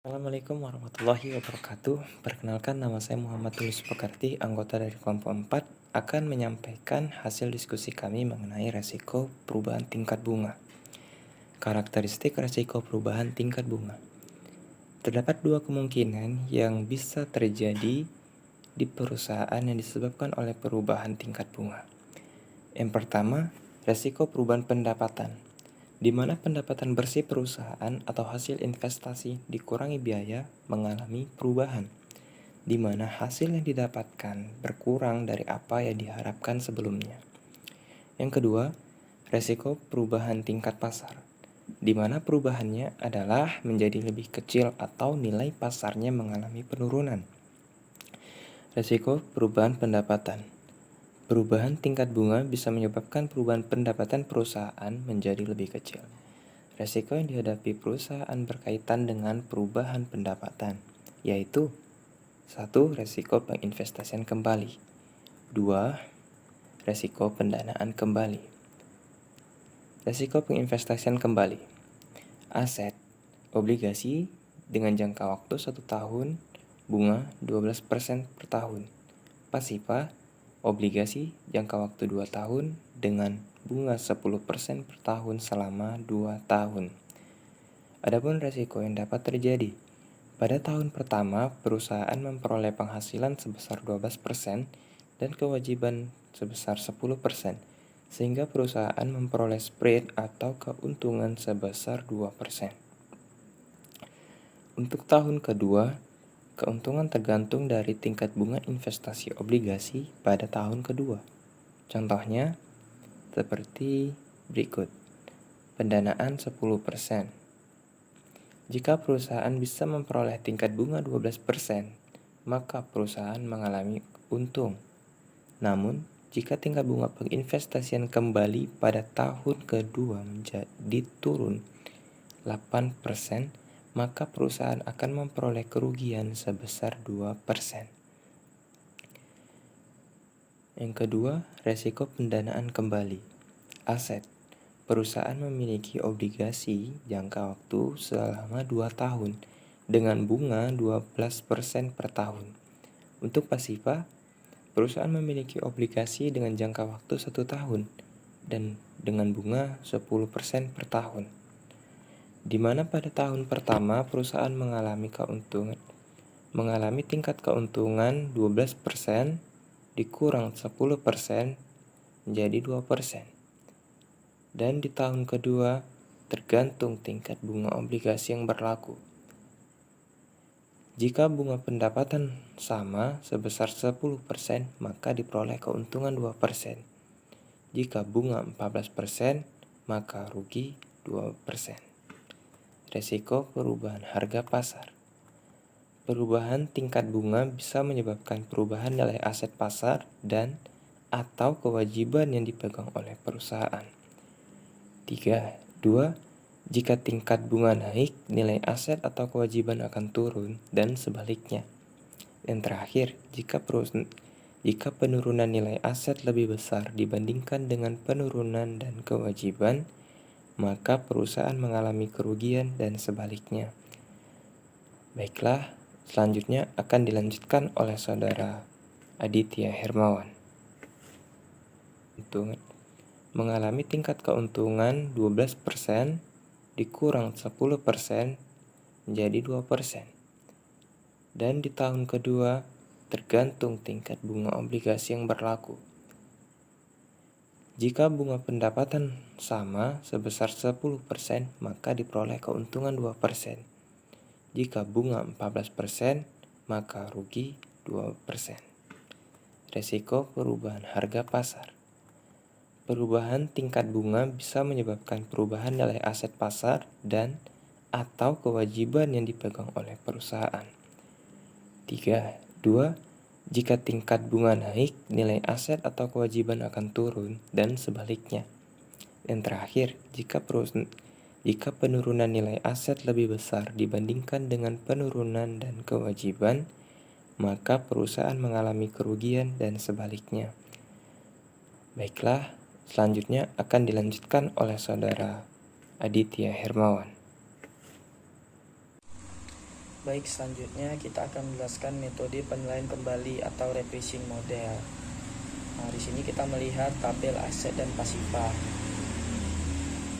Assalamualaikum warahmatullahi wabarakatuh. Perkenalkan, nama saya Muhammad Tulus Pekarti, anggota dari kelompok 4, akan menyampaikan hasil diskusi kami mengenai resiko perubahan tingkat bunga. Karakteristik resiko perubahan tingkat bunga. Terdapat dua kemungkinan yang bisa terjadi di perusahaan yang disebabkan oleh perubahan tingkat bunga. Yang pertama, resiko perubahan pendapatan, di mana pendapatan bersih perusahaan atau hasil investasi dikurangi biaya mengalami perubahan, di mana hasil yang didapatkan berkurang dari apa yang diharapkan sebelumnya. Yang kedua, resiko perubahan tingkat pasar, di mana perubahannya adalah menjadi lebih kecil atau nilai pasarnya mengalami penurunan. Resiko perubahan pendapatan. Perubahan tingkat bunga bisa menyebabkan perubahan pendapatan perusahaan menjadi lebih kecil. Resiko yang dihadapi perusahaan berkaitan dengan perubahan pendapatan, yaitu 1. Resiko penginvestasian kembali. 2. Resiko pendanaan kembali. Resiko penginvestasian kembali. Aset, obligasi dengan jangka waktu 1 tahun, bunga 12% per tahun. Pasifa, obligasi jangka waktu 2 tahun dengan bunga 10% per tahun selama 2 tahun. Adapun resiko yang dapat terjadi. Pada tahun pertama, perusahaan memperoleh penghasilan sebesar 12% dan kewajiban sebesar 10%, sehingga perusahaan memperoleh spread atau keuntungan sebesar 2%. Untuk tahun kedua, keuntungan tergantung dari tingkat bunga investasi obligasi pada tahun kedua. Contohnya seperti berikut. Pendanaan 10%. Jika perusahaan bisa memperoleh tingkat bunga 12%, maka perusahaan mengalami untung. Namun, jika tingkat bunga penginvestasian kembali pada tahun kedua menjadi turun 8%, maka perusahaan akan memperoleh kerugian sebesar 2%. Yang kedua, resiko pendanaan kembali. Aset. Perusahaan memiliki obligasi jangka waktu selama 2 tahun dengan bunga 12% per tahun. Untuk pasifa, perusahaan memiliki obligasi dengan jangka waktu 1 tahun dan dengan bunga 10% per tahun. Di mana pada tahun pertama perusahaan mengalami tingkat keuntungan 12% dikurang 10% menjadi 2%. Dan di tahun kedua tergantung tingkat bunga obligasi yang berlaku. Jika bunga pendapatan sama sebesar 10%, maka diperoleh keuntungan 2%. Jika bunga 14%, maka rugi 2%. Resiko perubahan harga pasar. Perubahan tingkat bunga bisa menyebabkan perubahan nilai aset pasar dan atau kewajiban yang dipegang oleh perusahaan. 2. Jika tingkat bunga naik, nilai aset atau kewajiban akan turun dan sebaliknya. Dan terakhir, jika penurunan nilai aset lebih besar dibandingkan dengan penurunan dan kewajiban, maka perusahaan mengalami kerugian dan sebaliknya. Baiklah, selanjutnya akan dilanjutkan oleh saudara Aditya Hermawan. Mengalami tingkat keuntungan 12% dikurang 10% menjadi 2%. Dan di tahun kedua tergantung tingkat bunga obligasi yang berlaku. Jika bunga pendapatan sama sebesar 10%, maka diperoleh keuntungan 2%. Jika bunga 14%, maka rugi 2%. Resiko perubahan harga pasar. Perubahan tingkat bunga bisa menyebabkan perubahan nilai aset pasar dan atau kewajiban yang dipegang oleh perusahaan. 2. Jika tingkat bunga naik, nilai aset atau kewajiban akan turun dan sebaliknya. Dan terakhir, jika penurunan nilai aset lebih besar dibandingkan dengan penurunan dan kewajiban, maka perusahaan mengalami kerugian dan sebaliknya. Baiklah, selanjutnya akan dilanjutkan oleh saudara Aditya Hermawan. Baik, selanjutnya kita akan menjelaskan metode penilaian kembali atau repricing model. Nah, di sini kita melihat tabel aset dan pasifa.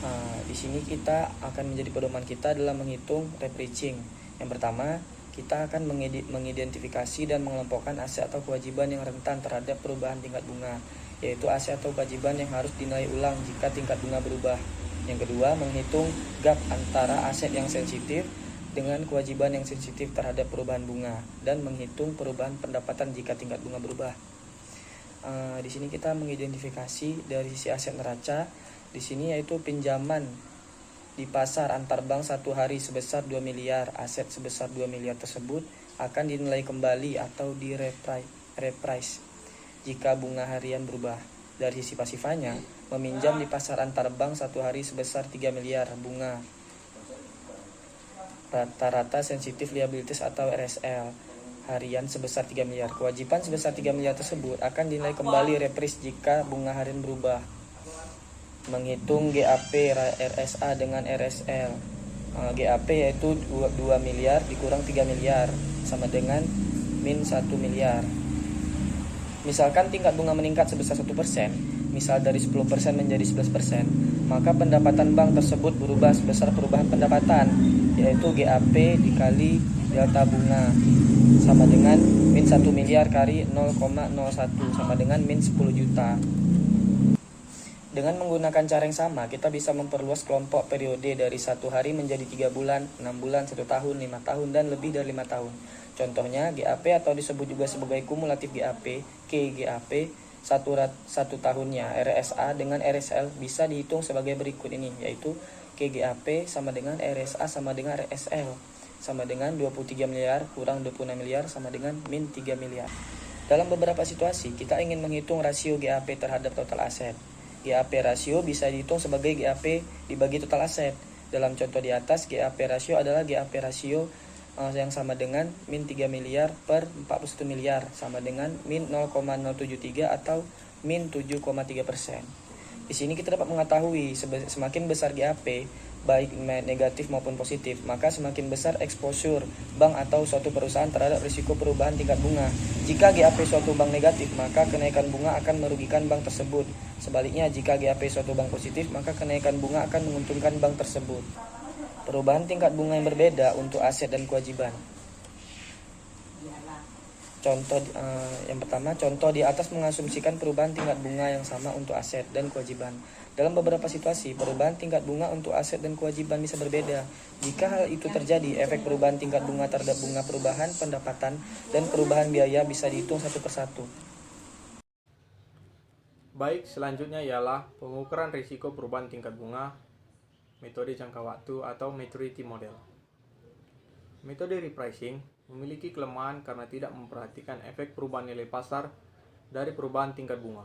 Nah, di sini kita akan menjadi pedoman kita dalam menghitung repricing. Yang pertama, kita akan mengidentifikasi dan mengelompokkan aset atau kewajiban yang rentan terhadap perubahan tingkat bunga, yaitu aset atau kewajiban yang harus dinilai ulang jika tingkat bunga berubah. Yang kedua, menghitung gap antara aset yang sensitif dengan kewajiban yang sensitif terhadap perubahan bunga, dan menghitung perubahan pendapatan jika tingkat bunga berubah. Di sini kita mengidentifikasi dari sisi aset neraca, di sini yaitu pinjaman di pasar antar bank satu hari sebesar 2 miliar. Aset sebesar 2 miliar tersebut akan dinilai kembali atau di reprice jika bunga harian berubah. Dari sisi pasifanya, meminjam di pasar antar bank satu hari sebesar 3 miliar bunga rata-rata sensitif liabilities atau RSL harian sebesar 3 miliar. Kewajiban sebesar 3 miliar tersebut akan dinilai kembali repris jika bunga harian berubah. Menghitung GAP RSA dengan RSL. GAP yaitu 2 miliar dikurang 3 miliar sama dengan min 1 miliar. Misalkan tingkat bunga meningkat sebesar 1%, misal dari 10% menjadi 11%, maka pendapatan bank tersebut berubah sebesar perubahan pendapatan, yaitu GAP dikali delta bunga sama dengan min 1 miliar kali 0,01 sama dengan min 10 juta. Dengan menggunakan cara yang sama, kita bisa memperluas kelompok periode dari 1 hari menjadi 3 bulan, 6 bulan, 1 tahun, 5 tahun, dan lebih dari 5 tahun. Contohnya, GAP atau disebut juga sebagai kumulatif GAP, KGAP, satu tahunnya, RSA dengan RSL bisa dihitung sebagai berikut ini, yaitu KGAP sama dengan RSA sama dengan RSL, sama dengan 23 miliar kurang 26 miliar sama dengan min 3 miliar. Dalam beberapa situasi, kita ingin menghitung rasio GAP terhadap total aset. GAP rasio bisa dihitung sebagai GAP dibagi total aset. Dalam contoh di atas, GAP rasio adalah GAP rasio yang sama dengan min 3 miliar per 41 miliar sama dengan min 0,073 atau min 7,3%. Di sini kita dapat mengetahui semakin besar GAP, baik negatif maupun positif, maka semakin besar exposure bank atau suatu perusahaan terhadap risiko perubahan tingkat bunga. Jika GAP suatu bank negatif, maka kenaikan bunga akan merugikan bank tersebut. Sebaliknya, jika GAP suatu bank positif, maka kenaikan bunga akan menguntungkan bank tersebut. Perubahan tingkat bunga yang berbeda untuk aset dan kewajiban. Yang pertama, contoh di atas mengasumsikan perubahan tingkat bunga yang sama untuk aset dan kewajiban. Dalam beberapa situasi, perubahan tingkat bunga untuk aset dan kewajiban bisa berbeda. Jika hal itu terjadi, efek perubahan tingkat bunga terhadap bunga perubahan pendapatan dan perubahan biaya bisa dihitung satu persatu. Baik, selanjutnya ialah pengukuran risiko perubahan tingkat bunga, metode jangka waktu atau maturity model. Metode repricing memiliki kelemahan karena tidak memperhatikan efek perubahan nilai pasar dari perubahan tingkat bunga.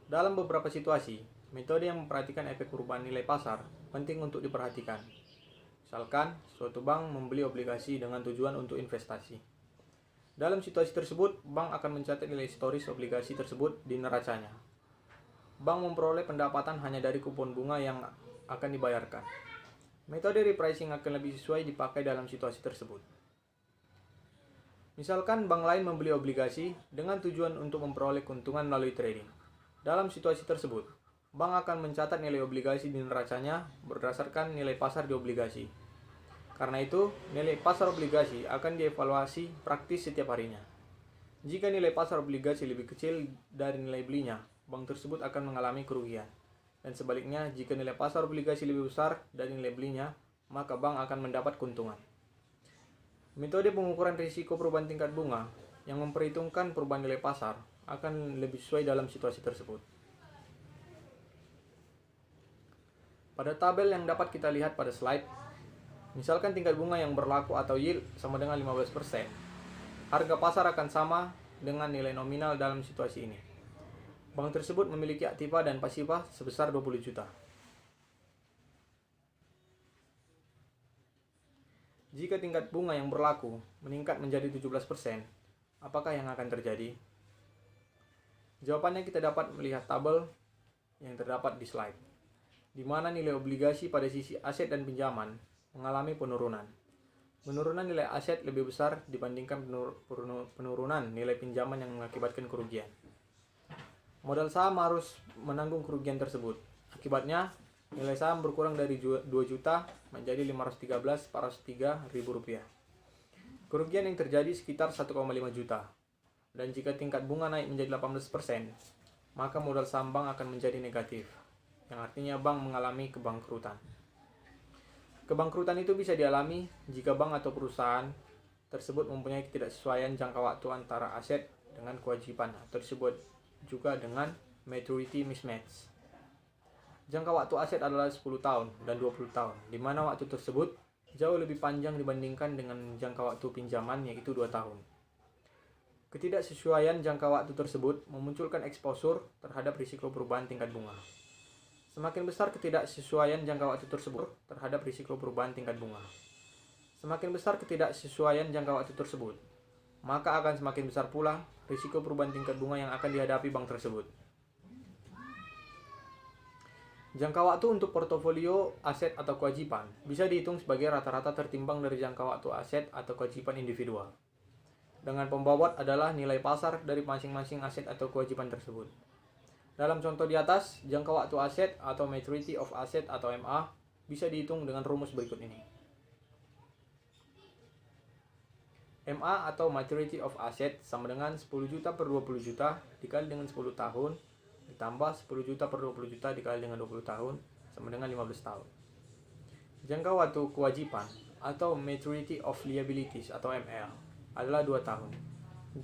Dalam beberapa situasi, metode yang memperhatikan efek perubahan nilai pasar penting untuk diperhatikan. Misalkan, suatu bank membeli obligasi dengan tujuan untuk investasi. Dalam situasi tersebut, bank akan mencatat nilai historis obligasi tersebut di neracanya. Bank memperoleh pendapatan hanya dari kupon bunga yang akan dibayarkan. Metode repricing akan lebih sesuai dipakai dalam situasi tersebut. Misalkan bank lain membeli obligasi dengan tujuan untuk memperoleh keuntungan melalui trading. Dalam situasi tersebut, bank akan mencatat nilai obligasi di neracanya berdasarkan nilai pasar di obligasi. Karena itu, nilai pasar obligasi akan dievaluasi praktis setiap harinya. Jika nilai pasar obligasi lebih kecil dari nilai belinya, bank tersebut akan mengalami kerugian. Dan sebaliknya, jika nilai pasar obligasi lebih besar dari nilai belinya, maka bank akan mendapat keuntungan. Metode pengukuran risiko perubahan tingkat bunga yang memperhitungkan perubahan nilai pasar akan lebih sesuai dalam situasi tersebut. Pada tabel yang dapat kita lihat pada slide, misalkan tingkat bunga yang berlaku atau yield sama dengan 15%, harga pasar akan sama dengan nilai nominal dalam situasi ini. Bank tersebut memiliki aktiva dan pasiva sebesar 20 juta. Jika tingkat bunga yang berlaku meningkat menjadi 17%, apakah yang akan terjadi? Jawabannya kita dapat melihat tabel yang terdapat di slide, di mana nilai obligasi pada sisi aset dan pinjaman mengalami penurunan. Penurunan nilai aset lebih besar dibandingkan penurunan nilai pinjaman yang mengakibatkan kerugian. Modal saham harus menanggung kerugian tersebut. Akibatnya, nilai saham berkurang dari 2 juta menjadi 513.403 ribu rupiah. Kerugian yang terjadi sekitar 1,5 juta. Dan jika tingkat bunga naik menjadi 18%, maka modal saham bank akan menjadi negatif, yang artinya bank mengalami kebangkrutan. Kebangkrutan itu bisa dialami jika bank atau perusahaan tersebut mempunyai ketidaksesuaian jangka waktu antara aset dengan kewajiban, atau disebut juga dengan maturity mismatch. Jangka waktu aset adalah 10 tahun dan 20 tahun, di mana waktu tersebut jauh lebih panjang dibandingkan dengan jangka waktu pinjaman, yaitu 2 tahun. Ketidaksesuaian jangka waktu tersebut memunculkan eksposur terhadap risiko perubahan tingkat bunga. Semakin besar ketidaksesuaian jangka waktu tersebut terhadap risiko perubahan tingkat bunga. Semakin besar ketidaksesuaian jangka waktu tersebut, maka akan semakin besar pula risiko perubahan tingkat bunga yang akan dihadapi bank tersebut. Jangka waktu untuk portofolio aset atau kewajiban bisa dihitung sebagai rata-rata tertimbang dari jangka waktu aset atau kewajiban individual. Dengan pembobot adalah nilai pasar dari masing-masing aset atau kewajiban tersebut. Dalam contoh di atas, jangka waktu aset atau maturity of asset atau MA bisa dihitung dengan rumus berikut ini. MA atau maturity of asset sama dengan 10 juta per 20 juta dikali dengan 10 tahun ditambah 10 juta per 20 juta dikali dengan 20 tahun sama dengan 15 tahun. Jangka waktu kewajiban atau maturity of liabilities atau ML adalah 2 tahun.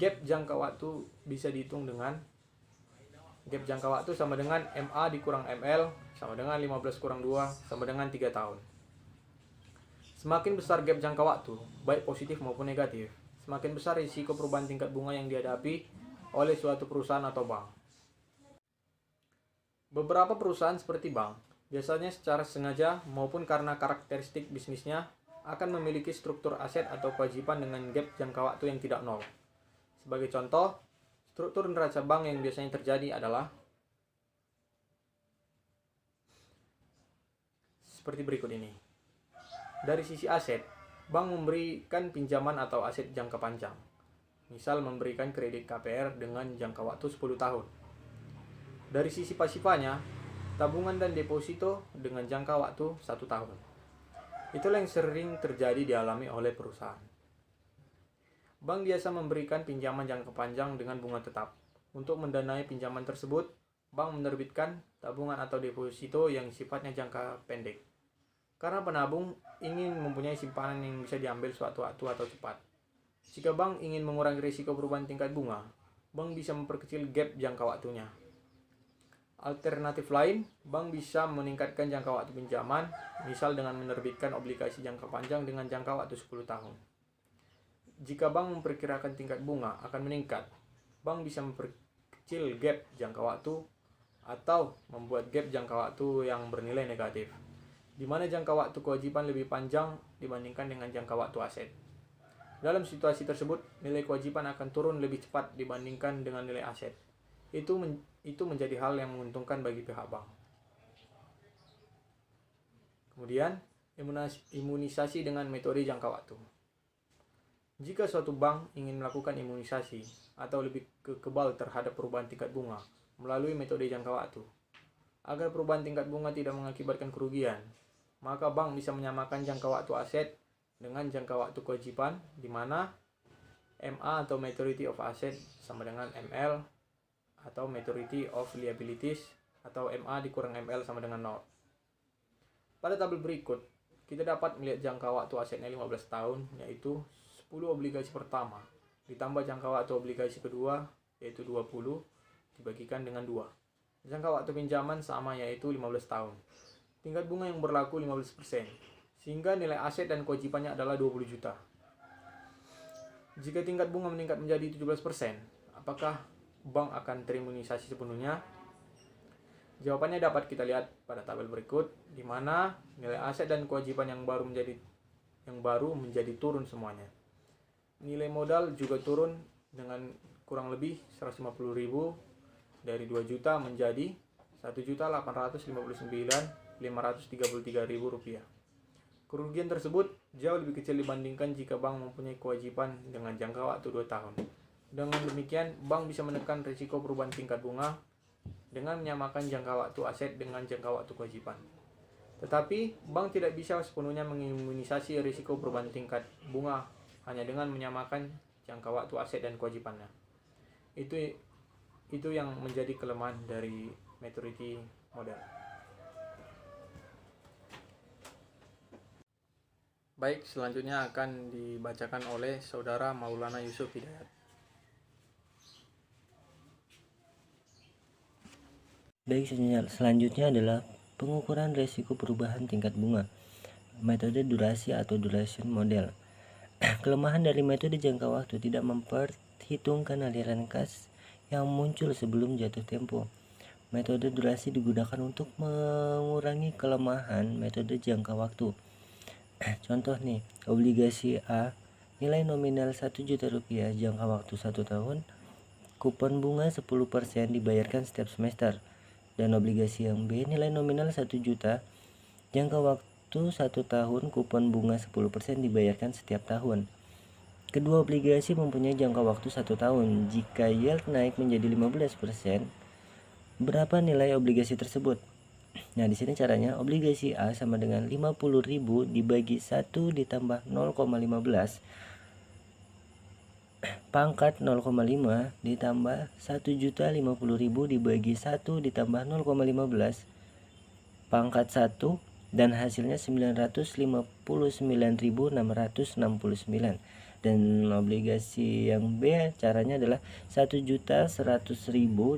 Gap jangka waktu bisa dihitung dengan gap jangka waktu sama dengan MA dikurang ML sama dengan 15 kurang 2 sama dengan 3 tahun. Semakin besar gap jangka waktu, baik positif maupun negatif, semakin besar risiko perubahan tingkat bunga yang dihadapi oleh suatu perusahaan atau bank. Beberapa perusahaan seperti bank, biasanya secara sengaja maupun karena karakteristik bisnisnya, akan memiliki struktur aset atau kewajiban dengan gap jangka waktu yang tidak nol. Sebagai contoh, struktur neraca bank yang biasanya terjadi adalah seperti berikut ini. Dari sisi aset, bank memberikan pinjaman atau aset jangka panjang. Misal memberikan kredit KPR dengan jangka waktu 10 tahun. Dari sisi pasifanya, tabungan dan deposito dengan jangka waktu 1 tahun. Itulah yang sering terjadi dialami oleh perusahaan. Bank biasa memberikan pinjaman jangka panjang dengan bunga tetap. Untuk mendanai pinjaman tersebut, bank menerbitkan tabungan atau deposito yang sifatnya jangka pendek. Karena penabung ingin mempunyai simpanan yang bisa diambil suatu waktu atau cepat. Jika bank ingin mengurangi risiko perubahan tingkat bunga, bank bisa memperkecil gap jangka waktunya. Alternatif lain, bank bisa meningkatkan jangka waktu pinjaman, misal dengan menerbitkan obligasi jangka panjang dengan jangka waktu 10 tahun. Jika bank memperkirakan tingkat bunga akan meningkat, bank bisa memperkecil gap jangka waktu atau membuat gap jangka waktu yang bernilai negatif, di mana jangka waktu kewajiban lebih panjang dibandingkan dengan jangka waktu aset. Dalam situasi tersebut, nilai kewajiban akan turun lebih cepat dibandingkan dengan nilai aset. Itu menjadi hal yang menguntungkan bagi pihak bank. Kemudian, imunisasi dengan metode jangka waktu. Jika suatu bank ingin melakukan imunisasi atau lebih kebal terhadap perubahan tingkat bunga melalui metode jangka waktu, agar perubahan tingkat bunga tidak mengakibatkan kerugian, maka bank bisa menyamakan jangka waktu aset dengan jangka waktu kewajiban, di mana MA atau maturity of asset sama dengan ML atau maturity of liabilities atau MA dikurang ML sama dengan 0. Pada tabel berikut, kita dapat melihat jangka waktu asetnya 15 tahun, yaitu 10 obligasi pertama, ditambah jangka waktu obligasi kedua, yaitu 20, dibagikan dengan 2. Jangka waktu pinjaman sama, yaitu 15 tahun. Tingkat bunga yang berlaku 15%, sehingga nilai aset dan kewajibannya adalah 20 juta. Jika tingkat bunga meningkat menjadi 17%, apakah bank akan terimunisasi sepenuhnya? Jawabannya dapat kita lihat pada tabel berikut, di mana nilai aset dan kewajiban yang baru menjadi turun semuanya. Nilai modal juga turun dengan kurang lebih 150.000 dari 2 juta menjadi 1.859.533 ribu rupiah. Kerugian tersebut jauh lebih kecil dibandingkan jika bank mempunyai kewajiban dengan jangka waktu 2 tahun. Dengan demikian, bank bisa menekan risiko perubahan tingkat bunga dengan menyamakan jangka waktu aset dengan jangka waktu kewajiban. Tetapi, bank tidak bisa sepenuhnya mengimunisasi risiko perubahan tingkat bunga hanya dengan menyamakan jangka waktu aset dan kewajibannya. Itu yang menjadi kelemahan dari maturity model. Baik, selanjutnya akan dibacakan oleh Saudara Maulana Yusuf Hidayat. Baik, selanjutnya adalah pengukuran risiko perubahan tingkat bunga. Metode durasi atau duration model. Kelemahan dari metode jangka waktu tidak memperhitungkan aliran kas yang muncul sebelum jatuh tempo. Metode durasi digunakan untuk mengurangi kelemahan metode jangka waktu. Contoh nih, obligasi A nilai nominal 1 juta rupiah, jangka waktu 1 tahun, kupon bunga 10% dibayarkan setiap semester. Dan obligasi yang B nilai nominal 1 juta, jangka waktu 1 tahun, kupon bunga 10% dibayarkan setiap tahun. Kedua obligasi mempunyai jangka waktu 1 tahun. Jika yield naik menjadi 15%, berapa nilai obligasi tersebut? Nah, di sini caranya obligasi A sama dengan 50.000 dibagi 1 ditambah 0,15 pangkat 0,5 ditambah 1.050.000 dibagi 1 ditambah 0,15 pangkat 1 dan hasilnya 959.669. Dan obligasi yang B caranya adalah 1.100.000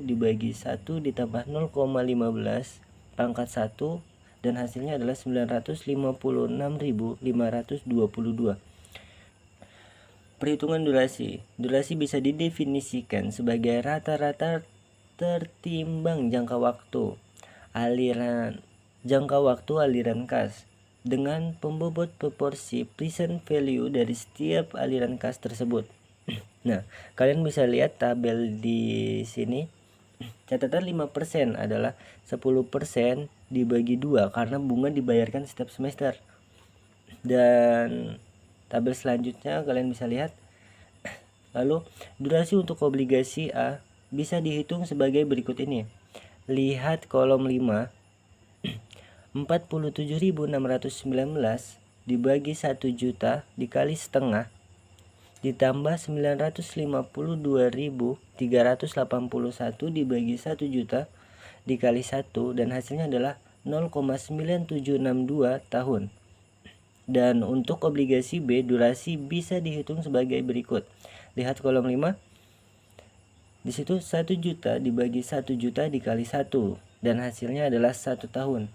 dibagi 1 ditambah 0,15 pangkat 1 dan hasilnya adalah 956.522. Perhitungan durasi. Durasi bisa didefinisikan sebagai rata-rata tertimbang jangka waktu aliran kas dengan pembobot proporsi present value dari setiap aliran kas tersebut. Nah, kalian bisa lihat tabel di sini. Catatan 5% adalah 10% dibagi 2 karena bunga dibayarkan setiap semester. Dan tabel selanjutnya kalian bisa lihat. Lalu, durasi untuk obligasi A bisa dihitung sebagai berikut ini. Lihat kolom 5. 47.619 dibagi 1 juta dikali setengah ditambah 952.381 dibagi 1 juta dikali 1 dan hasilnya adalah 0,9762 tahun. Dan untuk obligasi B, durasi bisa dihitung sebagai berikut. Lihat kolom 5. Di situ 1 juta dibagi 1 juta dikali 1 dan hasilnya adalah 1 tahun.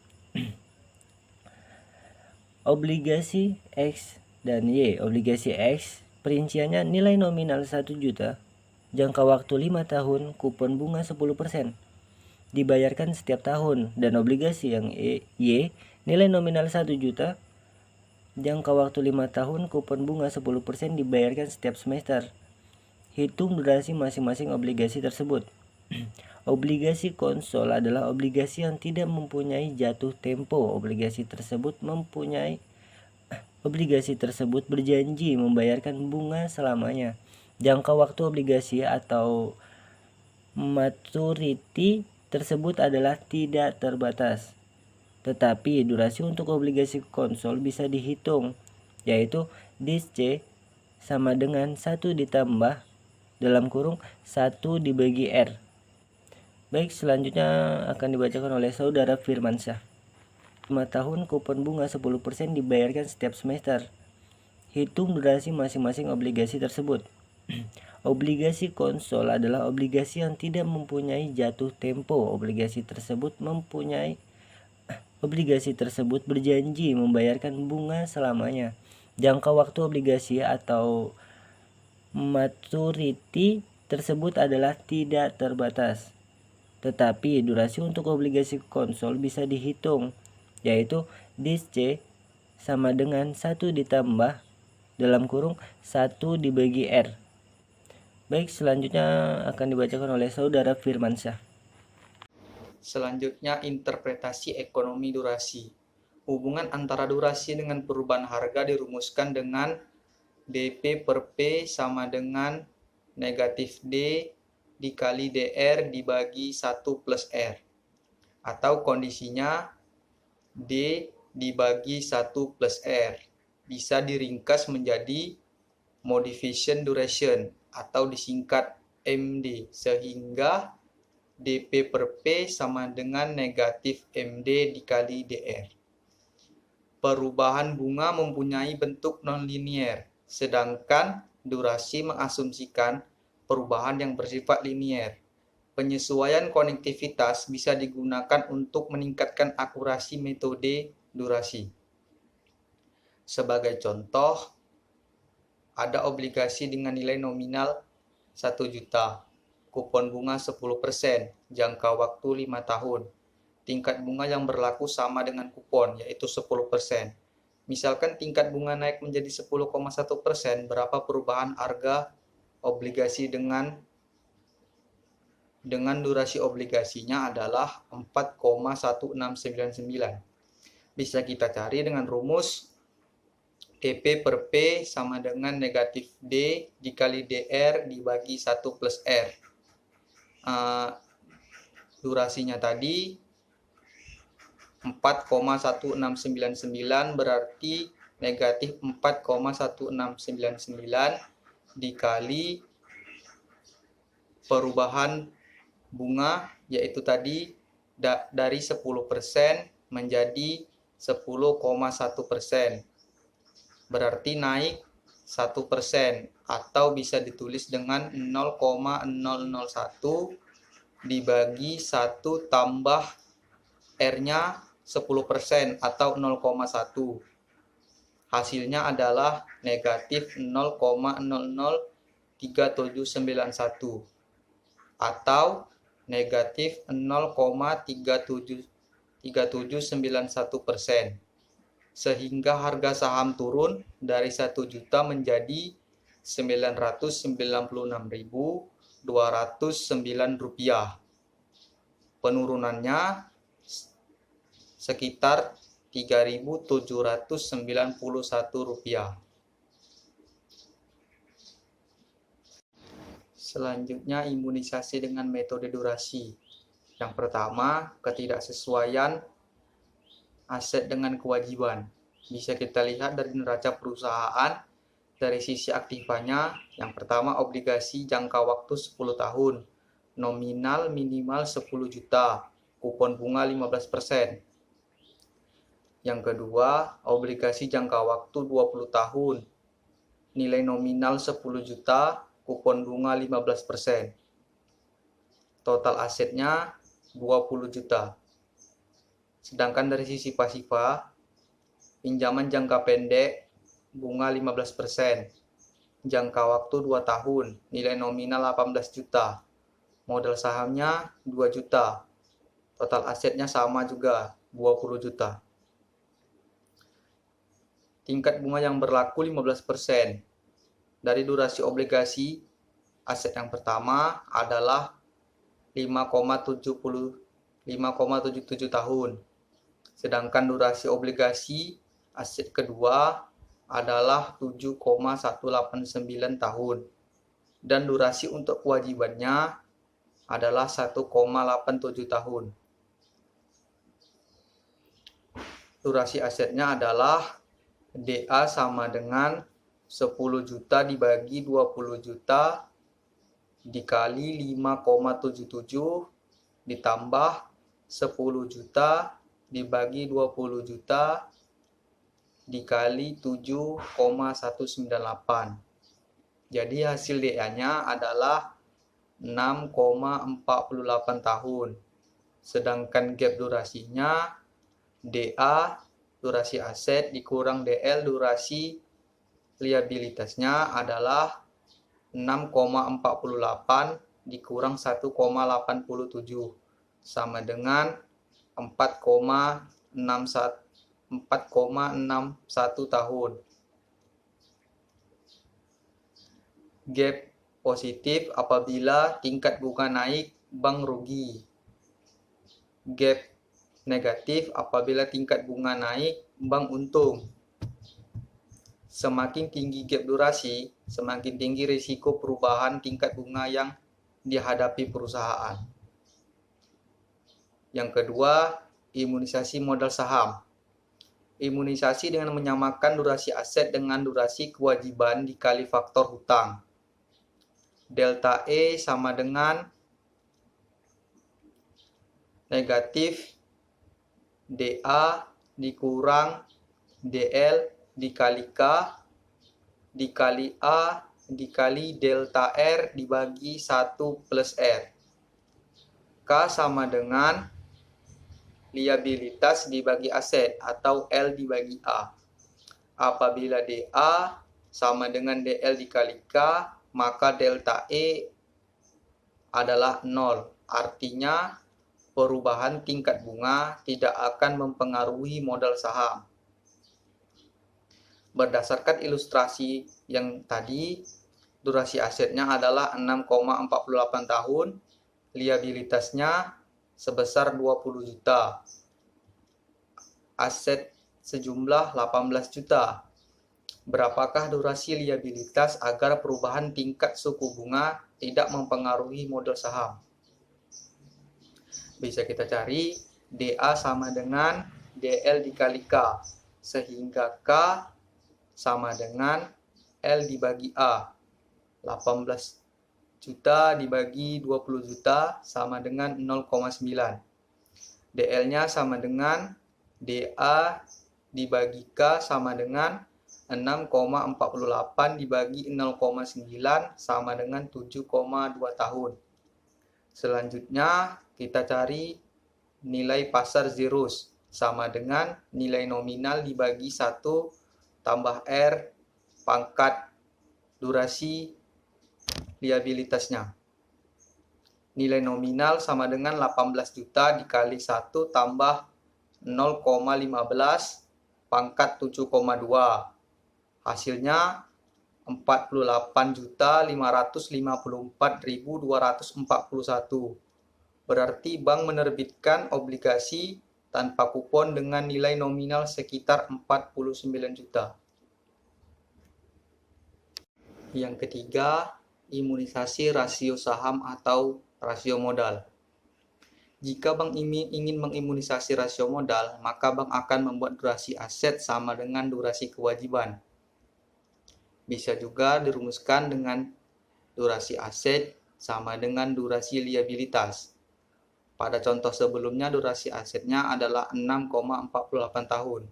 Obligasi X dan Y. Obligasi X perinciannya nilai nominal 1 juta, jangka waktu 5 tahun, kupon bunga 10%. Dibayarkan setiap tahun. Dan obligasi yang Y nilai nominal 1 juta, jangka waktu 5 tahun, kupon bunga 10% dibayarkan setiap semester. Hitung durasi masing-masing obligasi tersebut. Obligasi konsol adalah obligasi yang tidak mempunyai jatuh tempo. Obligasi tersebut berjanji membayarkan bunga selamanya. Jangka waktu obligasi atau maturity tersebut adalah tidak terbatas. Tetapi durasi untuk obligasi konsol bisa dihitung, yaitu dis C sama dengan 1 ditambah dalam kurung 1 dibagi R. Baik, selanjutnya akan dibacakan oleh Saudara Firmansyah. 5 tahun, kupon bunga 10% dibayarkan setiap semester. Hitung durasi masing-masing obligasi tersebut. Obligasi konsol adalah obligasi yang tidak mempunyai jatuh tempo. Obligasi tersebut berjanji membayarkan bunga selamanya. Jangka waktu obligasi atau maturity tersebut adalah tidak terbatas. Tetapi durasi untuk obligasi konsol bisa dihitung, yaitu dis C sama dengan 1 ditambah dalam kurung 1 dibagi R. Baik, selanjutnya akan dibacakan oleh Saudara Firmansyah. Selanjutnya, interpretasi ekonomi durasi. Hubungan antara durasi dengan perubahan harga dirumuskan dengan dP per P sama dengan negatif D dikali DR dibagi 1 plus R. Atau kondisinya D dibagi 1 plus R. Bisa diringkas menjadi modification duration atau disingkat MD, sehingga dP per P sama dengan negatif MD dikali DR. Perubahan bunga mempunyai bentuk nonlinier, sedangkan durasi mengasumsikan perubahan yang bersifat linier. Penyesuaian konektivitas bisa digunakan untuk meningkatkan akurasi metode durasi. Sebagai contoh, ada obligasi dengan nilai nominal 1 juta, kupon bunga 10%, jangka waktu 5 tahun. Tingkat bunga yang berlaku sama dengan kupon, yaitu 10%. Misalkan tingkat bunga naik menjadi 10,1%, berapa perubahan harga obligasi dengan durasi obligasinya adalah 4,1699. Bisa kita cari dengan rumus dP per P sama dengan negatif D dikali DR dibagi 1 plus R. Durasinya tadi 4,1699 berarti negatif 4,1699 dikali perubahan bunga, yaitu tadi dari 10% menjadi 10,1%. Berarti naik 1%, atau bisa ditulis dengan 0,001 dibagi 1 tambah R-nya 10% atau 0,1. Hasilnya adalah negatif 0,003791 atau negatif 0,3791%. Sehingga harga saham turun dari 1 juta menjadi 996.209 rupiah. Penurunannya sekitar 3.791 rupiah. Selanjutnya, imunisasi dengan metode durasi. Yang pertama, ketidaksesuaian aset dengan kewajiban. Bisa kita lihat dari neraca perusahaan. Dari sisi aktivanya, yang pertama obligasi jangka waktu 10 tahun, nominal minimal 10 juta, kupon bunga 15%. Yang kedua, obligasi jangka waktu 20 tahun, nilai nominal 10 juta, kupon bunga 15%. Total asetnya 20 juta. Sedangkan dari sisi pasifa, pinjaman jangka pendek, bunga 15%. Jangka waktu 2 tahun, nilai nominal 18 juta. Modal sahamnya 2 juta. Total asetnya sama juga, 20 juta. Tingkat bunga yang berlaku 15%. Dari durasi obligasi, aset yang pertama adalah 5,77 tahun. Sedangkan durasi obligasi aset kedua adalah 7,189 tahun. Dan durasi untuk kewajibannya adalah 1,87 tahun. Durasi asetnya adalah DA sama dengan 10 juta dibagi 20 juta dikali 5,77 ditambah 10 juta dibagi 20 juta dikali 7,198. Jadi hasil DA-nya adalah 6,48 tahun. Sedangkan gap durasinya DA durasi aset dikurang DL durasi liabilitasnya adalah 6,48 dikurang 1,87 sama dengan 4,61 tahun. Gap positif apabila tingkat bunga naik, bank rugi. Gap Negatif apabila tingkat bunga naik, bank untung. Semakin tinggi gap durasi, semakin tinggi risiko perubahan tingkat bunga yang dihadapi perusahaan. Yang kedua, imunisasi modal saham. Imunisasi dengan menyamakan durasi aset dengan durasi kewajiban dikali faktor hutang. Delta E sama dengan negatif DA dikurang DL dikali K dikali A dikali delta R dibagi 1 plus R. K sama dengan liabilitas dibagi aset atau L dibagi A. Apabila DA sama dengan DL dikali K, maka delta E adalah 0. Artinya perubahan tingkat bunga tidak akan mempengaruhi modal saham. Berdasarkan ilustrasi yang tadi, durasi asetnya adalah 6,48 tahun, liabilitasnya sebesar 20 juta. Aset sejumlah 18 juta. Berapakah durasi liabilitas agar perubahan tingkat suku bunga tidak mempengaruhi modal saham? Bisa kita cari DA sama dengan DL dikali K, sehingga K sama dengan L dibagi A. 18 juta dibagi 20 juta sama dengan 0,9. DL-nya sama dengan DA dibagi K sama dengan 6,48 dibagi 0,9 sama dengan 7,2 tahun. Selanjutnya kita cari nilai pasar zeros sama dengan nilai nominal dibagi 1 tambah R pangkat durasi liabilitasnya. Nilai nominal sama dengan 18 juta dikali 1 tambah 0,15 pangkat 7,2. Hasilnya 48.554.241. Berarti bank menerbitkan obligasi tanpa kupon dengan nilai nominal sekitar 49 juta. Yang ketiga, imunisasi rasio saham atau rasio modal. Jika bank ingin mengimunisasi rasio modal, maka bank akan membuat durasi aset sama dengan durasi kewajiban. Bisa juga dirumuskan dengan durasi aset sama dengan durasi liabilitas. Pada contoh sebelumnya durasi asetnya adalah 6,48 tahun.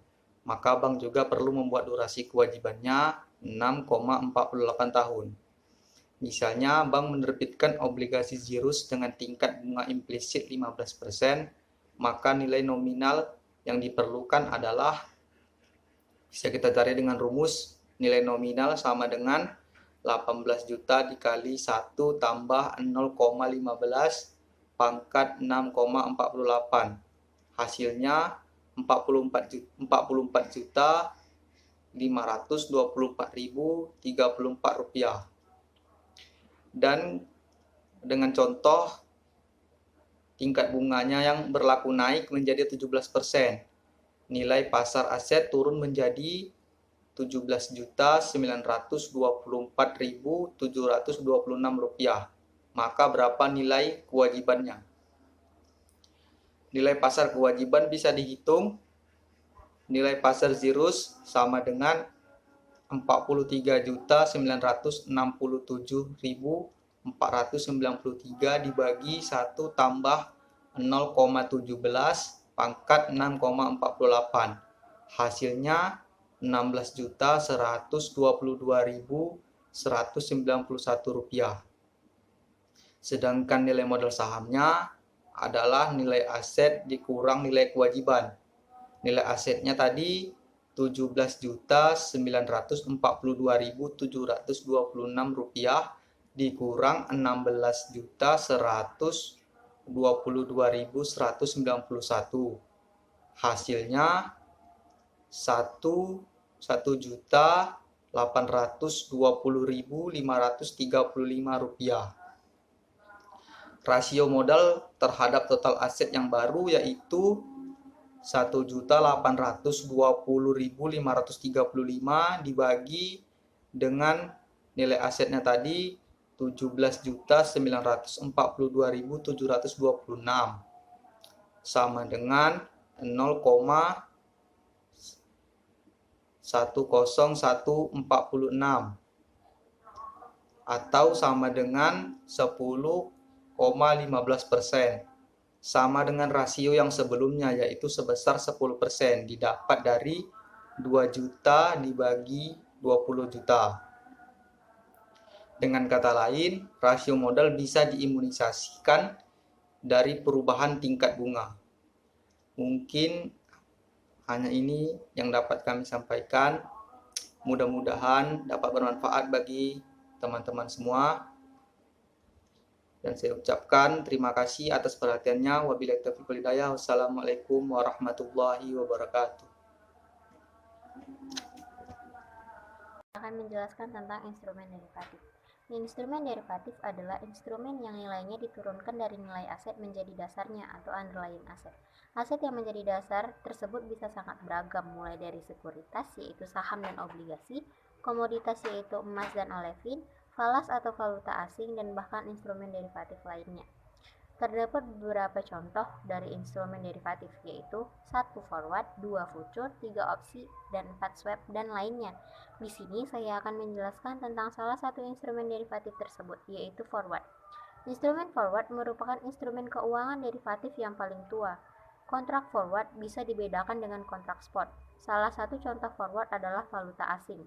Maka bank juga perlu membuat durasi kewajibannya 6,48 tahun. Misalnya bank menerbitkan obligasi zeros dengan tingkat bunga implisit 15%, maka nilai nominal yang diperlukan adalah, bisa kita cari dengan rumus, nilai nominal sama dengan 18 juta dikali 1 tambah 0,15 pangkat 6,48. Hasilnya 44 juta 524.034 rupiah. Dan dengan contoh tingkat bunganya yang berlaku naik menjadi 17%. Nilai pasar aset turun menjadi 17.924.726 rupiah. Maka berapa nilai kewajibannya? Nilai pasar kewajiban bisa dihitung. Nilai pasar zeros sama dengan 43.967.493 dibagi 1 tambah 0,17 pangkat 6,48. Hasilnya 16.122.191 rupiah. Sedangkan nilai modal sahamnya adalah nilai aset dikurang nilai kewajiban. Nilai asetnya tadi 17.942.726 rupiah dikurang 16.122.191. Hasilnya 1.820.535 rupiah. Rasio modal terhadap total aset yang baru yaitu 1.820.535 dibagi dengan nilai asetnya tadi 17.942.726 sama dengan 0,10146 atau sama dengan 10,15%, sama dengan rasio yang sebelumnya yaitu sebesar 10% didapat dari 2 juta dibagi 20 juta. Dengan kata lain, rasio modal bisa diimunisasikan dari perubahan tingkat bunga. Mungkin hanya ini yang dapat kami sampaikan. Mudah-mudahan dapat bermanfaat bagi teman-teman semua. Dan saya ucapkan terima kasih atas perhatiannya. Wabillahi taufiq wal hidayah. Wassalamualaikum warahmatullahi wabarakatuh. Akan menjelaskan tentang instrumen derivatif. Instrumen derivatif adalah instrumen yang nilainya diturunkan dari nilai aset menjadi dasarnya atau underlying aset. Aset yang menjadi dasar tersebut bisa sangat beragam, mulai dari sekuritas yaitu saham dan obligasi, komoditas yaitu emas dan olefin, falas atau valuta asing, dan bahkan instrumen derivatif lainnya. Terdapat beberapa contoh dari instrumen derivatif yaitu 1 forward, 2 future, 3 opsi, dan 4 swap, dan lainnya. Di sini saya akan menjelaskan tentang salah satu instrumen derivatif tersebut yaitu forward. Instrumen forward merupakan instrumen keuangan derivatif yang paling tua. Kontrak forward bisa dibedakan dengan kontrak spot. Salah satu contoh forward adalah valuta asing.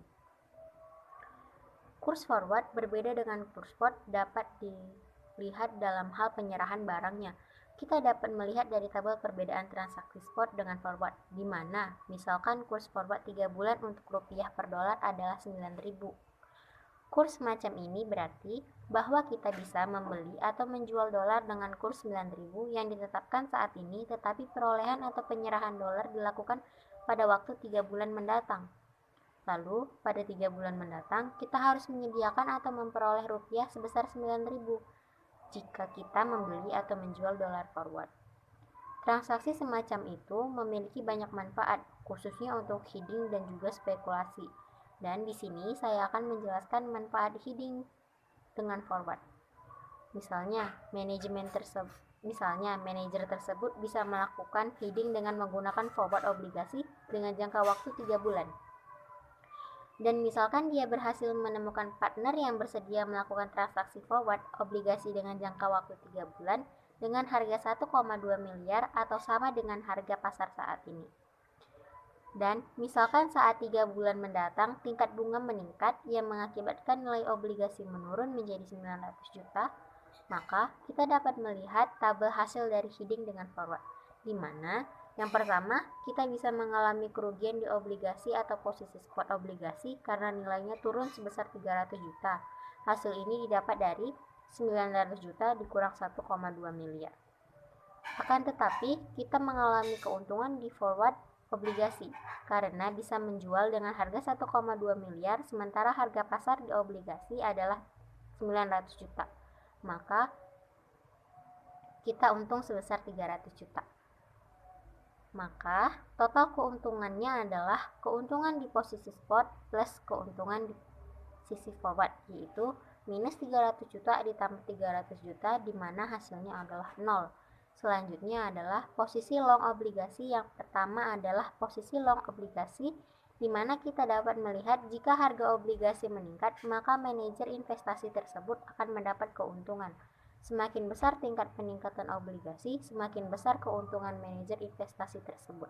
Kurs forward berbeda dengan kurs spot dapat dilihat dalam hal penyerahan barangnya. Kita dapat melihat dari tabel perbedaan transaksi spot dengan forward, di mana misalkan kurs forward 3 bulan untuk rupiah per dolar adalah 9.000. Kurs semacam ini berarti bahwa kita bisa membeli atau menjual dolar dengan kurs 9.000 yang ditetapkan saat ini, tetapi perolehan atau penyerahan dolar dilakukan pada waktu 3 bulan mendatang. Lalu, pada 3 bulan mendatang, kita harus menyediakan atau memperoleh rupiah sebesar 9.000 jika kita membeli atau menjual dolar forward. Transaksi semacam itu memiliki banyak manfaat, khususnya untuk hedging dan juga spekulasi. Dan di sini saya akan menjelaskan manfaat hedging dengan forward. Misalnya, manajer tersebut bisa melakukan hedging dengan menggunakan forward obligasi dengan jangka waktu 3 bulan. Dan misalkan dia berhasil menemukan partner yang bersedia melakukan transaksi forward obligasi dengan jangka waktu 3 bulan dengan harga 1,2 miliar atau sama dengan harga pasar saat ini. Dan misalkan saat 3 bulan mendatang tingkat bunga meningkat yang mengakibatkan nilai obligasi menurun menjadi 900 juta, maka kita dapat melihat tabel hasil dari hedging dengan forward, di mana yang pertama, kita bisa mengalami kerugian di obligasi atau posisi spot obligasi karena nilainya turun sebesar 300 juta. Hasil ini didapat dari 900 juta dikurang 1,2 miliar. Akan tetapi, kita mengalami keuntungan di forward obligasi karena bisa menjual dengan harga 1,2 miliar sementara harga pasar di obligasi adalah 900 juta. Maka, kita untung sebesar 300 juta. Maka, total keuntungannya adalah keuntungan di posisi spot plus keuntungan di sisi forward, yaitu minus 300 juta ditambah 300 juta, di mana hasilnya adalah 0. Selanjutnya adalah posisi long obligasi. Yang pertama adalah posisi long obligasi, di mana kita dapat melihat jika harga obligasi meningkat, maka manajer investasi tersebut akan mendapat keuntungan. Semakin besar tingkat peningkatan obligasi, semakin besar keuntungan manajer investasi tersebut.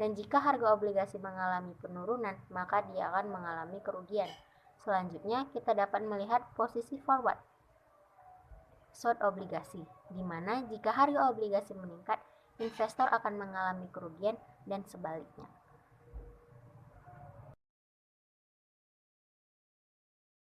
Dan jika harga obligasi mengalami penurunan, maka dia akan mengalami kerugian. Selanjutnya, kita dapat melihat posisi forward, short obligasi, di mana jika harga obligasi meningkat, investor akan mengalami kerugian dan sebaliknya.